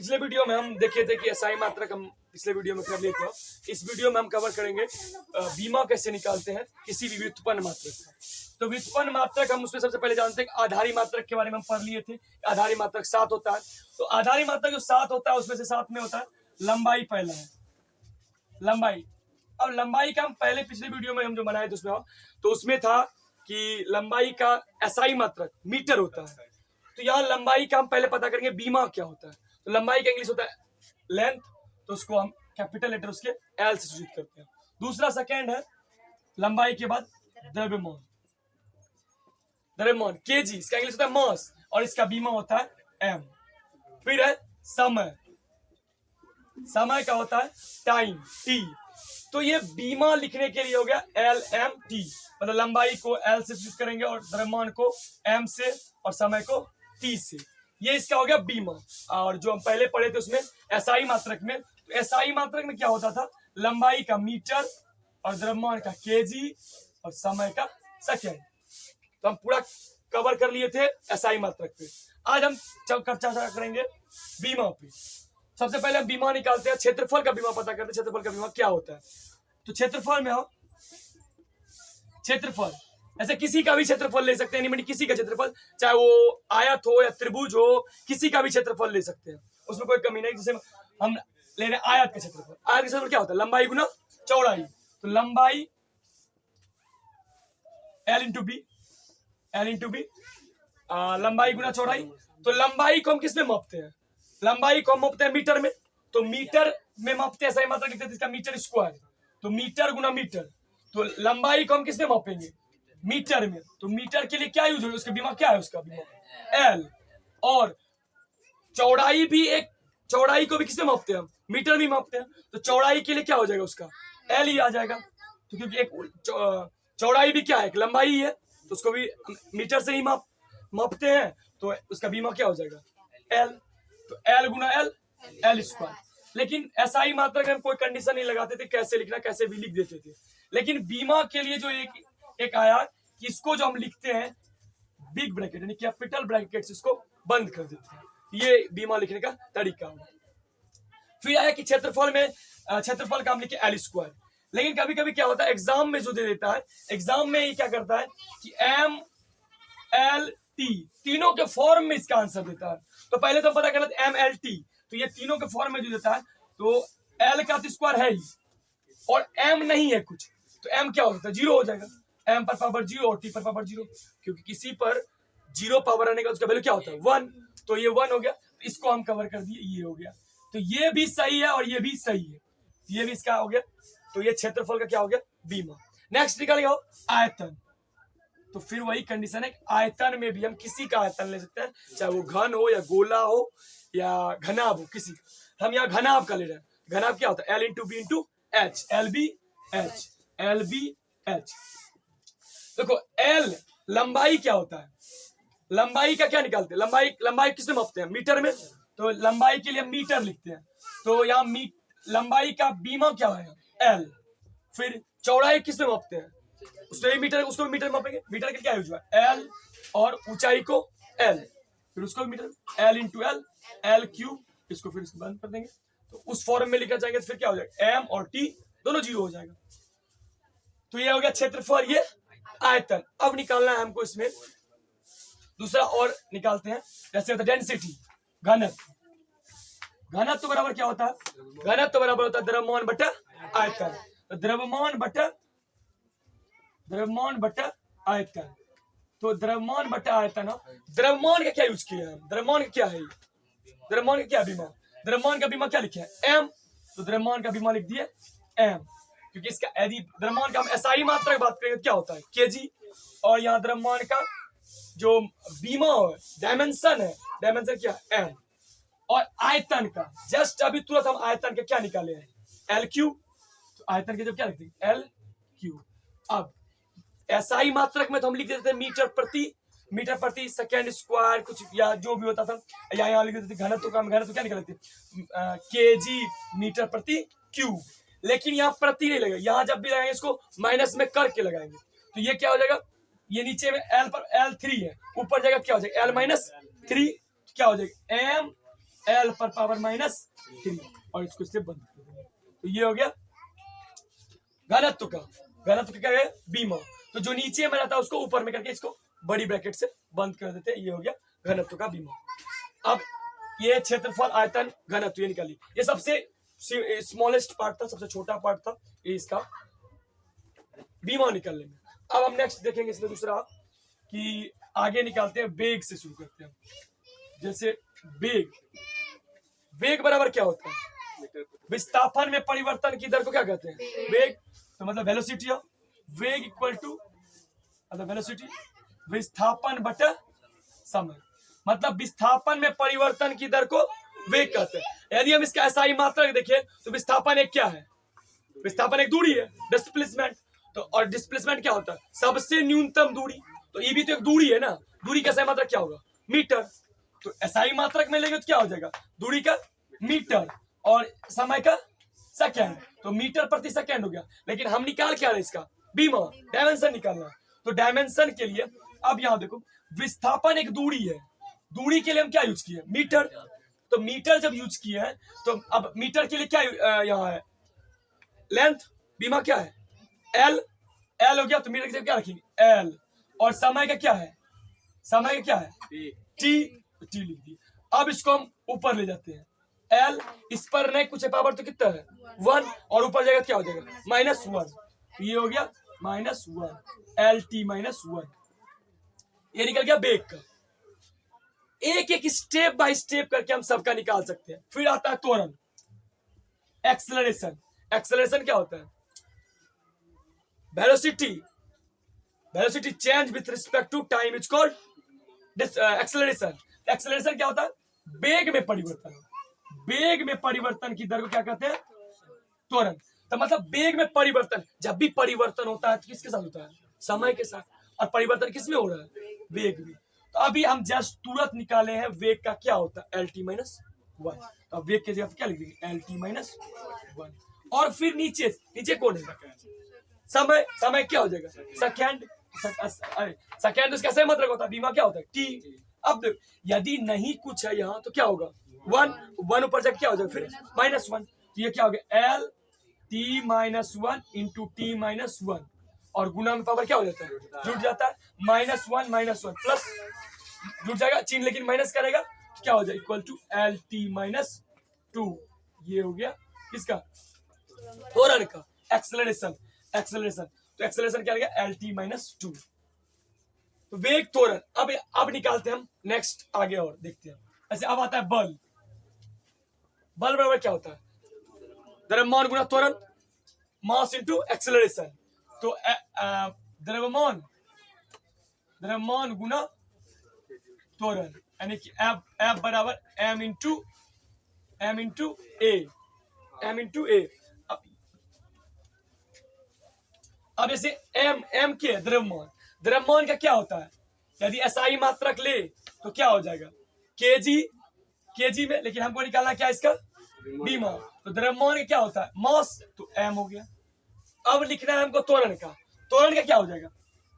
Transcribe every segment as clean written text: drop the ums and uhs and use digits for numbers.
पिछले वीडियो में हम देखे थे कि एसआई मात्रक हम पिछले वीडियो में कर लिए थे। इस वीडियो में हम कवर करेंगे बीमा कैसे निकालते हैं किसी भी व्युत्पन्न मात्रक का। तो व्युत्पन्न मात्रक हम उसमें सबसे पहले जानते हैं कि आधारी मात्रक के बारे में हम पढ़ लिए थे। आधारी मात्रक 7 होता है। तो आधारी मात्रक जो 7 होता है उसमें से 7 में होता है लंबाई पहला है, लंबाई। अब लंबाई का हम पहले पिछले वीडियो में हम जो बनाए थे उसमें तो उसमें था कि लंबाई का एसआई मात्रक मीटर होता है। तो यहाँ लंबाई का हम पहले पता करेंगे बीमा क्या होता है। तो लंबाई का इंग्लिश होता है लेंथ, तो उसको हम कैपिटल लेटर उसके एल से सूचित करते हैं। दूसरा सेकेंड है लंबाई के बाद द्रव्यमान, द्रव्यमान केजी, इसका इंग्लिश होता है मास और इसका बीमा होता है एम। फिर है समय, समय का होता है टाइम टी। तो ये बीमा लिखने के लिए हो गया एल एम टी, मतलब लंबाई को एल से सूचित करेंगे और द्रव्यमान को एम से और समय को टी से। ये इसका हो गया बीमा। और जो हम पहले पढ़े थे उसमें एसआई मात्रक में, तो एसआई मात्रक में क्या होता था, लंबाई का मीटर और द्रव्यमान का केजी और समय का सेकेंड। तो हम पूरा कवर कर लिए थे एसआई मात्रक पे। आज हम चर्चा करेंगे बीमा पे। सबसे पहले हम बीमा निकालते हैं, क्षेत्रफल का बीमा पता करते हैं। क्षेत्रफल का बीमा क्या होता है, तो क्षेत्रफल में हो क्षेत्रफल ऐसे किसी का भी क्षेत्रफल ले सकते हैं, यानी किसी का क्षेत्रफल, चाहे वो आयत हो या त्रिभुज हो, किसी का भी क्षेत्रफल ले सकते हैं, उसमें कोई कमी नहीं। जैसे हम ले रहे हैं आयत का क्षेत्रफल। आयत का क्षेत्रफल क्या होता है, लंबाई गुना चौड़ाई। तो लंबाई L into B, L into B, लंबाई गुना चौड़ाई। तो लंबाई को हम किस में मापते हैं, लंबाई को हम मापते हैं मीटर में। तो मीटर में मापते हैं, सही मात्रा लिखते हैं इसका मीटर स्क्वायर। तो मीटर गुना मीटर। तो लंबाई को हम किस में मापेंगे, मीटर में। तो मीटर के लिए क्या यूज होगा, उसका बीमा क्या है, उसका बीमा एल। और चौड़ाई भी एक, चौड़ाई को भी किससे मापते हैं हम, मीटर भी मापते हैं। तो चौड़ाई के लिए क्या हो जाएगा, उसका एल ही आ जाएगा। तो क्योंकि एक चौड़ाई भी क्या है, एक लंबाई है, तो उसको भी मीटर से ही मापते हैं। तो उसका बीमा क्या हो जाएगा, एल। तो एल गुना एल, एल स्क्वायर। लेकिन एसआई मात्रक हम कोई कंडीशन नहीं लगाते थे, कैसे लिखना कैसे भी लिख देते थे। लेकिन बीमा के लिए जो एक आया कि इसको जो हम लिखते हैं बिग ब्रैकेट यानी कैपिटल ब्रैकेट से इसको बंद कर देते हैं, ये बीमा लिखने का तरीका है। फिर आया कि क्षेत्रफल में, क्षेत्रफल का हम लिखे एल स्क्वायर। लेकिन कभी कभी क्या होता है, एग्जाम में जो दे देता है, एग्जाम में ये क्या करता है कि एम एल टी तीनों के फॉर्म में इसका आंसर देता है। तो पहले तो पता कर लेते एम एल टी, तो ये तीनों के फॉर्म में जो देता है, तो एल का स्क्वायर है ही और एम नहीं है कुछ, तो एम क्या होता है, जीरो हो जाएगा। एम पर पावर जीरो और टी पर पावर जीरो, क्योंकि किसी पर जीरो पावर आने का उसका वैल्यू क्या होता है, 1। तो ये 1 हो गया, तो इसको हम कवर कर दिए, ये हो गया। तो ये भी सही है और ये भी सही है, ये भी इसका हो गया। तो ये क्षेत्रफल का क्या हो गया, बीमा। नेक्स्ट निकालिए आयतन। तो फिर वही कंडीशन है, आयतन में भी हम किसी का आयतन ले सकते हैं, चाहे वो घन हो या गोला हो या घनाभ हो, किसी का। हम यहाँ घनाभ का ले रहे हैं। घनाभ क्या होता है, L into B into H, L B H, L B H. देखो एल लंबाई क्या होता है, लंबाई का क्या निकालते हैं, लंबाई किससे मापते हैं, मीटर में। तो लंबाई के लिए मीटर लिखते हैं। तो यहाँ लंबाई का बीमा क्या है, एल। फिर चौड़ाई किससे मापते हैं, उसको मीटर, उसको भी मीटर मापेंगे। मीटर के क्या यूज हुआ, एल, और ऊंचाई को एल, फिर उसको भी metre, L into L, L cube. इसको फिर इसको बंद कर देंगे, तो उस फॉर्म में लिखना चाहेंगे तो फिर क्या हो जाएगा, एम और टी दोनों जीरो हो जाएगा। तो ये हो गया क्षेत्रफल, ये आयतन। अब निकालना है हमको इसमें दूसरा और निकालते हैं, जैसे होता है डेंसिटी, घनत्व। घनत्व बराबर क्या होता है, घनत्व बराबर होता है द्रव्यमान बटा आयतन। तो द्रव्यमान बटा आयतन। तो द्रव्यमान बटा आयतन, द्रव्यमान का क्या यूज किया है, द्रव्यमान का क्या है, द्रव्यमान का क्या बीमा, द्रव्यमान का बीमा क्या लिखे है, एम। तो द्रव्यमान का बीमा लिख दिए एम, क्योंकि इसका यदि द्रव्यमान का हम एसआई मात्रा की बात करेंगे क्या होता है, केजी। और यहाँ द्रव्यमान का जो बीमा है, डायमेंशन है, डायमेंशन क्या है, एम। और आयतन का जस्ट अभी तुरंत हम आयतन के क्या निकाले हैं, एल क्यूब। तो आयतन के जब क्या लिखते हैं, एल क्यूब। अब एसआई मात्रक में तो हम लिख देते थे मीटर प्रति सेकेंड स्क्वायर कुछ, या जो भी होता था, या यहाँ लिख देते थे घनत्व का, घनत्व क्या निकालते केजी मीटर प्रति क्यूब। लेकिन यहाँ प्रति नहीं लगेगा, यहाँ जब भी लगाएंगे इसको माइनस में करके लगाएंगे। तो ये क्या हो जाएगा, ये नीचे में एल पर एल 3 है, ऊपर जाएगा क्या हो जाएगा, एल -3। क्या हो जाएगा, एम L पर पावर -3 और इसको इससे बंद कर देंगे। तो ये हो गया घनत्व का क्या है बीमा। तो जो नीचे में रहता है उसको ऊपर में करके इसको बड़ी ब्रैकेट से बंद कर देते हैं। ये हो गया घनत्व का बीमा। अब ये क्षेत्रफल आयतन घनत्व ये निकाली। ये सबसे स्मॉलेस्ट पार्ट था, सबसे छोटा पार्ट था ये इसका बीमा निकालने में। अब हम नेक्स्ट देखेंगे इसमें दूसरा कि आगे निकालते हैं, वेग से शुरू करते हैं। जैसे वेग बराबर क्या होता है? विस्थापन में परिवर्तन की दर को क्या कहते हैं? वेग। तो मतलब वेलोसिटी ऑफ वेग इक्वल टू मतलब वेलोसिटी विस्थापन बटा समय। मतलब विस्थापन में परिवर्तन की दर को वेग कहते हैं। यदि हम इसका SI मात्रक देखें तो विस्थापन एक क्या है? विस्थापन एक दूरी है, डिस्प्लेसमेंट। तो और डिस्प्लेसमेंट क्या होता है? सबसे न्यूनतम दूरी। तो ये भी तो एक दूरी है ना। दूरी का SI मात्रक क्या होगा? मीटर। तो SI मात्रक में लेंगे तो क्या हो जाएगा? दूरी का मीटर और समय का सेकेंड। तो मीटर प्रति सेकेंड हो गया। लेकिन हम निकाल क्या रहे इसका? बीमा, डायमेंशन निकालना। तो डायमेंशन के लिए अब यहां देखो, विस्थापन एक दूरी है, दूरी के लिए हम क्या यूज किए? मीटर। तो मीटर जब यूज किए हैं तो अब मीटर के लिए क्या यहाँ है? लेंथ। बीमा क्या है? L हो गया। तो मीटर की जगह क्या रखेंगे? L। और समय का क्या है? समय का क्या है? T लिख दी। अब इसको हम ऊपर ले जाते हैं। L इस पर नहीं कुछ है, पावर तो कितना है? 1 और ऊपर जाएगा क्या हो जाएगा? -1। ये हो गया -1 LT -1। ये निकल गया वेग का। एक एक स्टेप बाय स्टेप करके हम सबका निकाल सकते हैं। फिर आता है त्वरण, एक्सेलरेशन। एक्सेलरेशन क्या होता है? Velocity change with respect to time is called acceleration. Acceleration क्या होता है? वेग में परिवर्तन। वेग में परिवर्तन की दर को क्या कहते हैं? त्वरण। तो मतलब वेग में परिवर्तन, जब भी परिवर्तन होता है तो किसके साथ होता है? समय के साथ। और परिवर्तन किसमें हो रहा है? वेग में। तो अभी हम जस्ट तुरंत निकाले हैं वेग का क्या होता है? LT -1। तो अब वेग के जगह क्या लिख देंगे? LT -1। और फिर नीचे कौन है? समय क्या हो जाएगा? सेकेंड। सेकेंड उसका सही मतलब होता है। बीमा क्या होता है? T। अब यदि नहीं कुछ है यहाँ तो क्या होगा? 1 ऊपर जाकर क्या हो जाएगा? फिर -1। तो ये क्या हो गया? LT -1 इंटू T -1 और गुना में पावर क्या हो जाता है? जुड़ जाता है। -1 प्लस जुड़ जाएगा चिन्ह, लेकिन माइनस करेगा तो क्या हो जाएगा? Equal to LT -2। ये हो गया किसका? त्वरण का। एक्सेलरेशन। तो एक्सेलरेशन क्या हो गया? LT -2। तो वेग त्वरण। अब निकालते हैं हम नेक्स्ट आगे और देखते हैं। ऐसे अब आता है बल। बल बराबर क्या होता है? द्रव्यमान गुना त्वरण, मास इनटू एक्सेलरेशन। तो द्रव्यमान गुना त्वरण यानी कि F बराबर m इंटू ए। अब जैसे m के द्रव्यमान का क्या होता है? यदि SI मात्रक ले तो क्या हो जाएगा? केजी में। लेकिन हमको निकालना क्या इसका? बीमा। तो द्रव्यमान का क्या होता है? मास। तो m हो गया। अब लिखना है हमको त्वरण का। त्वरण का क्या हो जाएगा?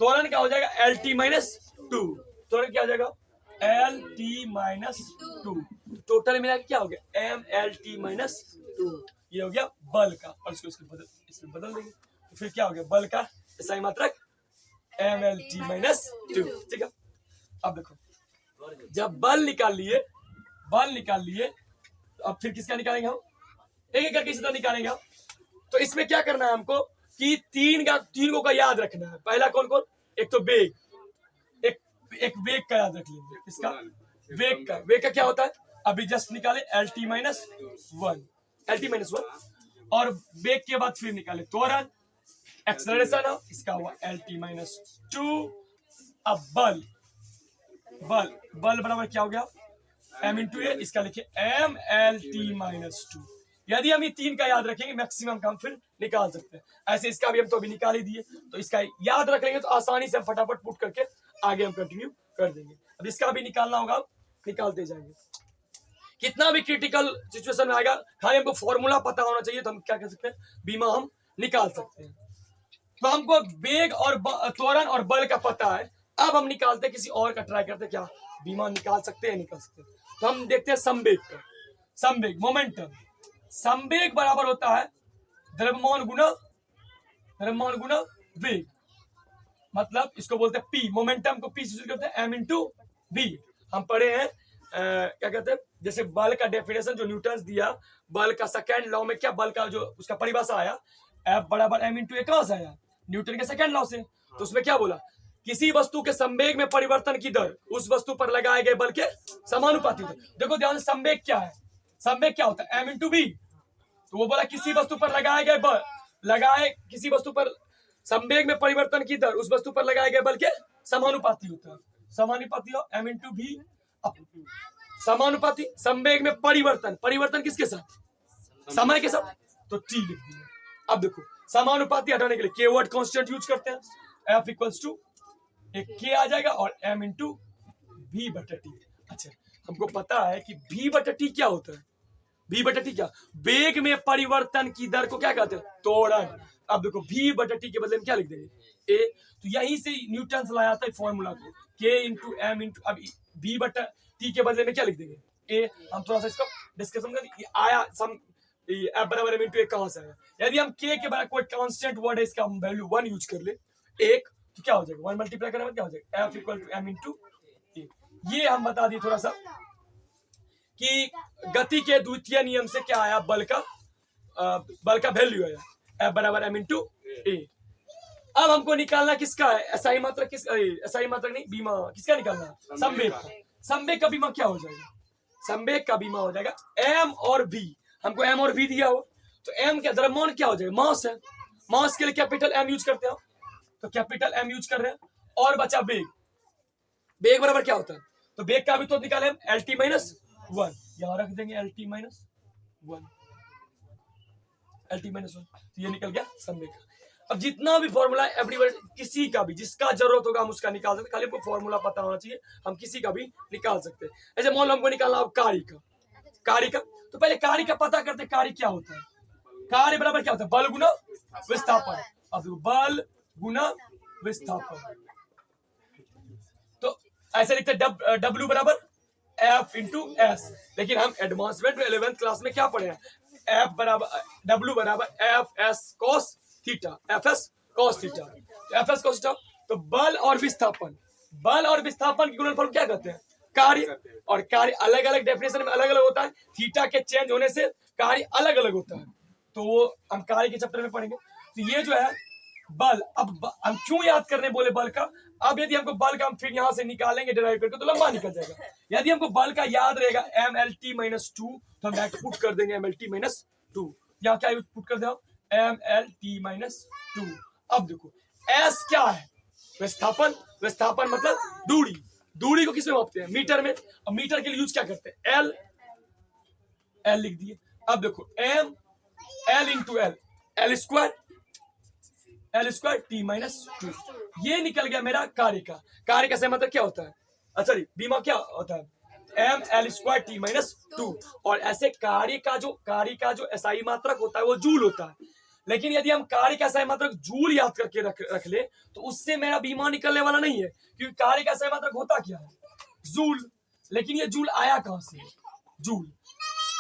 त्वरण का हो जाएगा LT -2। त्वरण क्या हो जाएगा? LT -2। टोटल मिला के क्या हो गया? MLT -2। ये हो गया बल का। और इसको इसमें बदल देंगे तो फिर क्या हो गया? बल का SI मात्रक MLT -2। ठीक है। अब देखो, जब बल निकाल लिए तो अब फिर किसका निकालेंगे हम? एक एक करके इसी तरह निकालेंगे हम। तो इसमें क्या करना है हमको कि तीन को का याद रखना है। पहला कौन? एक तो वेग, एक वेग का याद रख लीजिए। इसका वेग का क्या होता है? अभी जस्ट निकाले LT -1 और वेग के बाद फिर निकाले त्वरण, एक्सेलरेशन है इसका हुआ LT -2। अब बल बराबर क्या हो गया? m इंटू ए। इसका लिखिए MLT -2। यदि हम ये तीन का याद रखेंगे मैक्सिमम का हम फिर निकाल सकते हैं। ऐसे इसका भी हम तो अभी निकाल ही दिए, तो इसका याद रखेंगे तो आसानी से हम फटाफट पुट करके आगे हम कंटिन्यू कर देंगे। अब इसका भी निकालना होगा, निकालते जाएंगे। कितना भी क्रिटिकल सिचुएशन में आएगा, खाली हमको फॉर्मूला पता होना चाहिए तो हम क्या कर सकते हैं? बीमा हम निकाल सकते हैं। तो हमको वेग और त्वरण और बल का पता है। अब हम निकालते हैं किसी और का, ट्राई करते क्या बीमा निकाल सकते हैं, निकाल सकते हैं। तो हम देखते हैं संवेग का। संवेग मोमेंटम, संवेग बराबर होता है द्रव्यमान गुना वेग, मतलब इसको बोलते हैं पी। मोमेंटम को पी से करते हैं एम इंटू बी। हम पढ़े हैं क्या कहते हैं, जैसे बल का डेफिनेशन जो न्यूटन दिया, बल का सेकंड लॉ में क्या बल का जो उसका परिभाषा आया, एफ बराबर एम इंटू ए, कहां से आया? न्यूटन के सेकंड लॉ से। तो उसमें क्या बोला, किसी वस्तु के संवेग में परिवर्तन की दर उस वस्तु पर लगाए गए बल के समानुपाती होता है। देखो ध्यान से, संवेग क्या है, संवेग क्या होता है? M into B. तो वो बोला किसी वस्तु पर लगाए गए बल, किसी वस्तु पर संवेग में परिवर्तन की दर उस वस्तु पर लगाए गए बल के समानुपाती होता है। समानुपाती हो एम इंटू बी, समानुपाती संवेग में परिवर्तन, परिवर्तन किसके साथ? समय के साथ, तो टी लिख दिया। अब देखो समानुपाती हटाने के लिए के वर्ड कांस्टेंट यूज करते हैं, एफ इक्वल्स टू एक के आ जाएगा और एम इंटू भी बटा टी। अच्छा, हमको पता है कि भी बटा टी क्या होता है, भी बटा टी क्या, वेग में परिवर्तन की दर को क्या कहते हैं? त्वरण। अब देखो भी बटा टी के बदले में क्या लिख देंगे? ए। तो यहीं से न्यूटन से लाया था फॉर्मूला को, के इंटू एम इंटू, अब भी बटा टी के बदले में क्या लिख देंगे? ए। हम थोड़ा सा इसको डिस्कशन कर आया, सम एफ बराबर एम इंटू ए कहां से आया? यदि हम के बराबर कोई कांस्टेंट वर्ड है, इसका हम वैल्यू 1 यूज कर ले, एक, तो क्या हो जाएगा? 1 मल्टीप्लाई करने में क्या हो जाएगा? F equal to M into A. ये हम बता दिए थोड़ा सा कि गति के द्वितीय नियम से क्या आया, बल का वैल्यू आया एफ बराबर एम इंटू ए। अब हमको निकालना किसका है? एसआई मात्रक, एसआई मात्रक नहीं, बीमा किसका निकालना है? संवेग का। संवेग का बीमा क्या हो जाएगा? संवेग का बीमा हो जाएगा एम और वी। हमको एम और वी दिया हो, तो एम क्या, द्रव्यमान क्या हो जाएगा? मास है, मास के लिए कैपिटल एम यूज करते हो, तो कैपिटल एम यूज कर रहे हैं। और बचा वेग, वेग बराबर क्या होता है? तो वेग का भी तो निकाले हम, एल टी माइनस 1, यहां रख देंगे L T minus 1, L T minus 1, तो ये निकल गया संवेग का। अब जितना भी फॉर्मूला एवरीवन, किसी का भी जिसका जरूरत होगा हम उसका निकाल सकते, खाली हमको फॉर्मूला पता होना चाहिए, हम किसी का भी निकाल सकते हैं। ऐसे मान लो हमको निकालना कार्य का, कार्य का, तो पहले कार्य का पता करते, कार्य क्या होता है? कार्य बराबर क्या होता है? बल गुना विस्थापन। अब देखो बल गुना विस्थापन, तो ऐसे लिखते हैं डब्ल्यू बराबर एफ इंटू एस। लेकिन हम एडवांसमेंट में 11th क्लास में क्या पढ़े हैं? एफ बराबर डब्ल्यू बराबर F S cos theta, F S cos theta, F S cos theta. तो बल और विस्थापन, बल और विस्थापन की गुणनफल क्या कहते हैं? कार्य। और कार्य अलग अलग डेफिनेशन में अलग अलग होता है, थीटा के चेंज होने से कार्य अलग अलग होता है, तो वो हम कार्य के चैप्टर में पढ़ेंगे। तो ये जो है बल, अब हम क्यों याद करने बोले बल का? अब यदि हमको बल का हम फिर यहां से निकालेंगे डिराइव करके, तो लंबा निकल जाएगा। यदि हमको बल का याद रहेगा एम एल टी माइनस 2, तो हम पुट कर देंगे एम एल टी माइनस 2। यहाँ क्या पुट कर दे, एम एल टी माइनस 2। अब देखो एस क्या है? विस्थापन। विस्थापन मतलब दूरी, दूरी को किसमें मापते हैं? मीटर में। अब मीटर के लिए यूज क्या करते हैं? एल, एल लिख दिए। अब देखो M L into L, L square, L square T minus 2। ये निकल गया मेरा कार्य का। कार्य का सही मतलब क्या होता है? अच्छा बीमा क्या होता है? M L square T minus 2। और ऐसे कार्य का जो एसआई मात्रक होता है वो जूल होता है। लेकिन यदि हम कार्य का एसआई मात्रक जूल याद करके रख ले, तो उससे मेरा बीमा निकलने वाला नहीं है, क्योंकि कार्य का एसआई मात्रक होता क्या है? जूल। लेकिन ये जूल आया कहां से? जूल।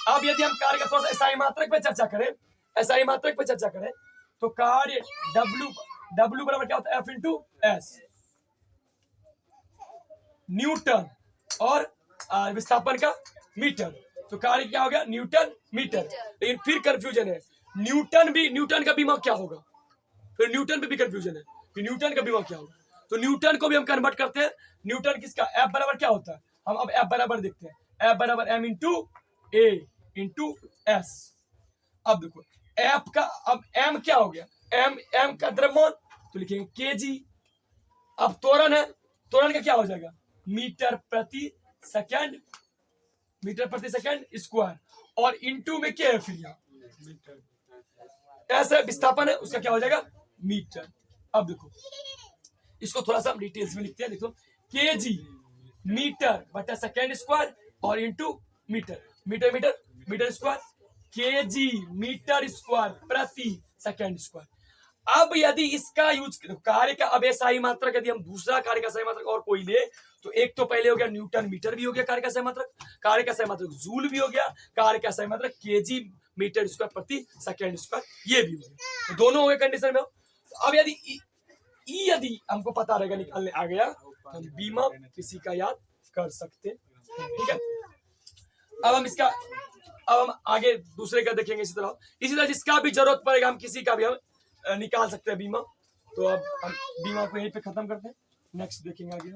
अब यदि हम कार्य का थोड़ा सा एसआई मात्रक पे चर्चा करें, एसआई मात्रक पे चर्चा करें, तो कार्य W बराबर क्या होता है? F इंटू एस, न्यूटन, और विस्थापन का मीटर। तो कार्य क्या हो गया? Newton metre. लेकिन फिर कंफ्यूजन है, न्यूटन का बीमा क्या होगा? फिर न्यूटन पे भी कंफ्यूजन है कि न्यूटन का बीमा क्या होगा। तो न्यूटन को भी हम कन्वर्ट करते हैं। न्यूटन किसका? F बराबर क्या होता है? हम अब F बराबर देखते हैं, F बराबर M इंटू ए इंटू एस। अब देखो F का, अब M क्या हो गया? M का द्रव्यमान, तो लिखेंगे केजी। अब त्वरण है, त्वरण का क्या हो जाएगा? मीटर प्रति सेकंड, मीटर प्रति सेकंड स्क्वायर, और इंटू में क्या है फिर यहाँ? ऐसा विस्थापन है, उसका क्या हो जाएगा? मीटर। अब देखो इसको थोड़ा सा हम डिटेल्स में लिखते हैं। देखो केजी मीटर बटा सेकंड स्क्वायर और into metre, metre metre metre square, KG metre square प्रति सेकंड स्क्वायर। अब यदि इसका यूज कार्य का अब सही मात्रक, यदि हम दूसरा कार्य का सही मात्रक और कोई ले, तो एक तो पहले हो गया न्यूटन मीटर भी हो गया कार्य का सही मात्रक, कार्य का सही मात्रक जूल भी हो गया, कार्य का सही मात्रक केजी मीटर स्क्वायर प्रति सेकेंड स्क्वायर ये भी हो गया, तो दोनों हो गए कंडीशन में। तो अब यदि हमको पता रहेगा, निकालने आ गया, तो हम बीमा किसी का याद कर सकते हैं। ठीक है, अब हम आगे दूसरे का देखेंगे इसी तरह जिसका भी जरूरत पड़ेगा हम किसी का भी हम निकाल सकते हैं बीमा। तो अब हम बीमा को यहीं पे खत्म करते हैं, नेक्स्ट देखेंगे आगे।